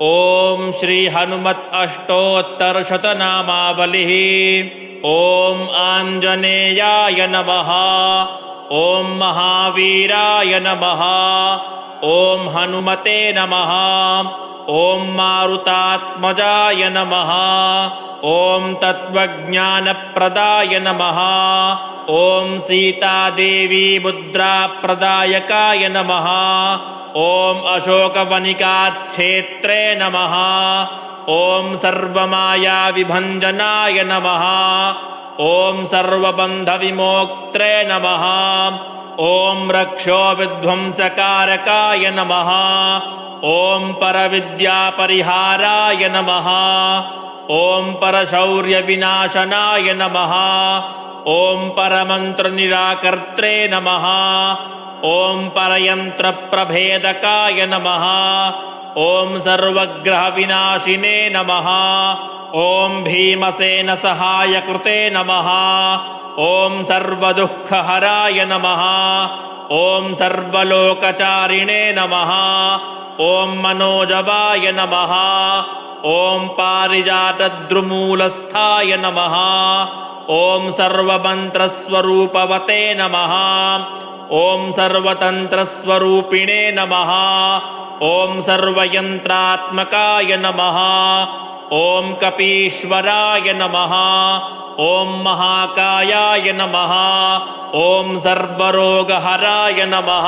ओम श्री हनुमत अष्टोत्तरशतनामावलिः। ओम आंजनेयाय नमः। ओम महावीराय नमः। ओम हनुमते नमः। ओम मारुतात्मजाय नमः। ओम तत्त्वज्ञानप्रदाय नमः। ओम सीतादेवी मुद्राप्रदायकाय नमः। ओम अशोकवनिकाक्षेत्रे नमः। ओम सर्वमायाविभञ्जनाय नमः। ओम सर्वबन्धविमोक्त्रे नमः। ओम रक्षोविध्वंसकारकाय नमः। ओम परविद्यापरिहाराय नमः। ओम परशौर्यविनाशनाय नमः। ओम परमन्त्रनिराकर्त्रे नमः। ओम परयन्त्रप्रभेदकाय नमः। ओम सर्वग्रहविनाशिने नमः। ओम भीमसेनसहायकृते नमः। ओम सर्वदुःखहराय नमः। ओम सर्वलोकचारिणे नमः। ओम मनोजवाय नमः। ओम पारिजातद्रुमूलस्थाय नमः। ओम सर्वमन्त्रस्वरूपवते नमः। ओम सर्वतन्त्रस्वरूपिणे नमः। ओम सर्वयन्त्रात्मकाय नमः। ओम कपीश्वराय नमः। ओम महाकायाय नमः। ओम सर्वरोगहराय नमः।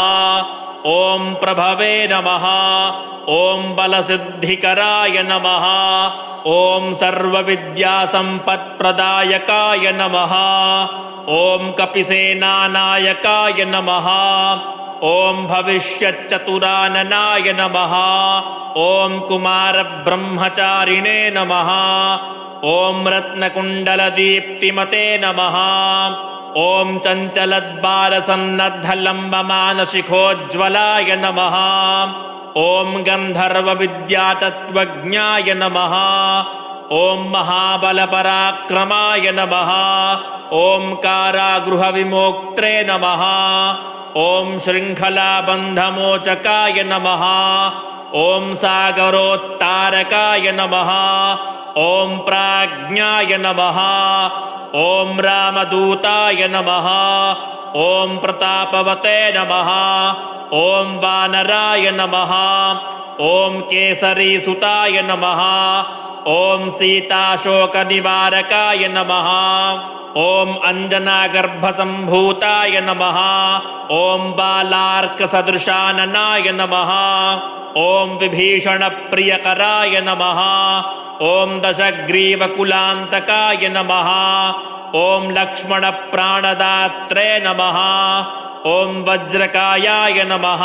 ओम प्रभवे नमः। ओम बलसिद्धिकराय नमः। ओम सर्वविद्यासम्पत्प्रदायकाय नमः। ओम कपिसेनानायकाय नमः। ओम भविष्यच्चतुराननाय नमः। ओम कुमारब्रह्मचारिणे नमः। ओम रत्नकुण्डलदीप्तिमते नमः। ओम चञ्चलद्बालसन्नद्धलम्बमानशिखोज्ज्वलाय नमः। ओम गन्धर्वविद्यातत्त्वज्ञाय नमः। ओम महाबलपराक्रमाय नमः। ओम कारागृहविमोक्त्रे नमः। ओम शृङ्खलाबन्धमोचकाय नमः। ओम सागरोत्तारकाय नमः। ओम प्राज्ञाय नमः। ओम रामदूताय नमः। ओम प्रतापवते नमः। ओम वानराय नमः। ओम केसरीसुताय नमः। ओम सीताशोकनिवारकाय नमः। ओम अंजनागर्भसम्भूताय नमः। ओम बालार्कसदृशाननाय नमः। ओम विभीषणप्रियकराय नमः। ओम दशग्रीवकुलान्तकाय नमः। ओम लक्ष्मणप्राणदात्रे नमः। ओम वज्रकायाय नमः।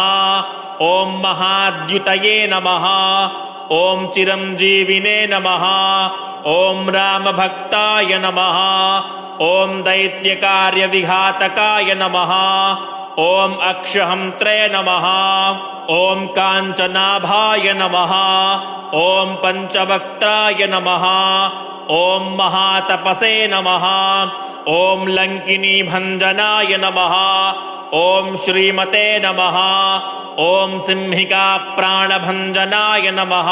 ओम महाद्युतये नमः। ओम चिरंजीविने नमः। ओम रामभक्ताय नमः। ओम दैत्यकार्यविघातकाय नमः। ओम अक्षहन्त्रे नमः। ओम काञ्चनाभाय नमः। ओम पंचवक्त्राय नमः। ओम महातपसे नमः। ओम लंकिनीभञ्जनाय नमः। ओम श्रीमते नमः। ओम सिंहिकाप्राणभञ्जनाय नमः।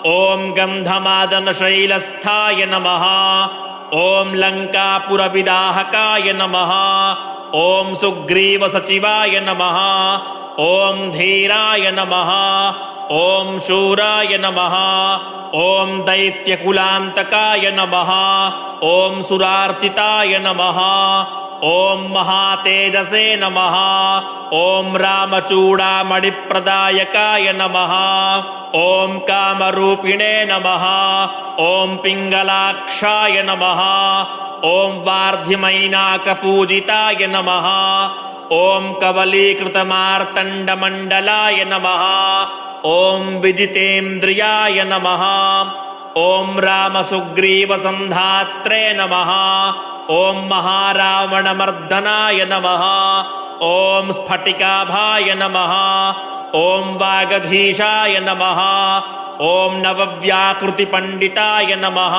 ओम गन्धमादनशैलस्थाय नमः। ओम लङ्कापुरविदाहकाय नमः। ओम सुग्रीवसचिवाय नमः। ओम धीराय नमः। ओम शूराय नमः। ओम दैत्यकुलान्तकाय नमः। ओम सुरार्चिताय नमः। ओम महातेजसे नमः। ओम रामचूडामणिप्रदायकाय नमः। ओम कामरूपिणे नमः। ओम पिङ्गलाक्षाय नमः। ओम वार्धिमैनाकपूजिताय नमः। ओम कवलीकृतमार्तण्डमण्डलाय नमः। ओम विजितेन्द्रियाय नमः। ओम रामसुग्रीवसन्धात्रे नमः। ओम महारावणमर्दनाय नमः। ओम स्फटिकाभाय नमः। ओम वागधीशाय नमः। ओम नवव्याकृतिपण्डिताय नमः।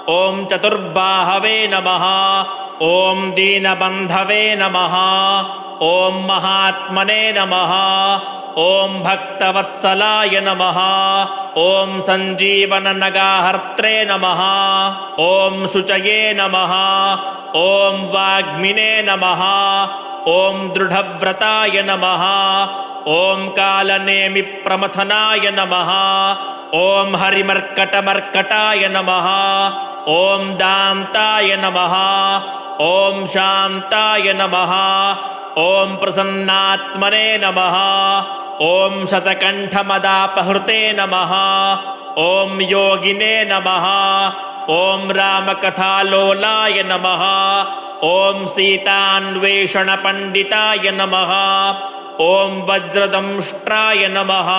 ओम चतुर्बाहवे नमः। ओम दीनबन्धवे नमः। ओम महात्मने नमः। ॐ भक्तवत्सलाय नमः ॐ सञ्जीवननगाहर्त्रे नमः ॐ शुचये नमः ॐ वाग्मिने नमः ॐ दृढव्रताय नमः ॐ कालनेमिप्रमथनाय नमः ॐ हरिमर्कटमर्कटाय नमः ॐ दान्ताय नमः ॐ शान्ताय नमः ॐ प्रसन्नात्मने नमः ॐ शतकण्ठमदापहृते नमः ॐ योगिने नमः ॐ रामकथालोलाय नमः ॐ सीतान्वेषणपण्डिताय नमः ॐ वज्रदंष्ट्राय नमः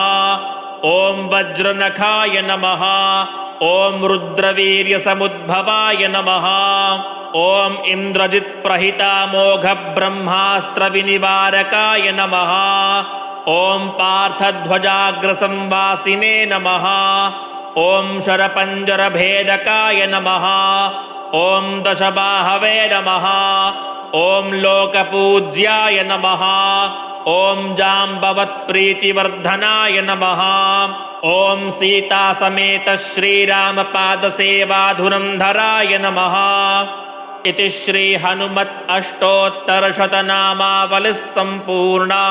ॐ वज्रनखाय नमः ॐ रुद्रवीर्यसमुद्भवाय नमः ॐ इन्द्रजित्प्रहितामोघब्रह्मास्त्रविनिवारकाय नमः ॐ पार्थध्वजाग्रसंवासिने नमः ॐ शरपञ्जरभेदकाय नमः ॐ दशबाहवे नमः ॐ लोकपूज्याय नमः ॐ जाम्बवत्प्रीतिवर्धनाय नमः ॐ सीतासमेत श्रीरामपादसेवाधुरन्धराय नमः इति श्रीहनुमत् अष्टोत्तरशतनामावलिः सम्पूर्णा।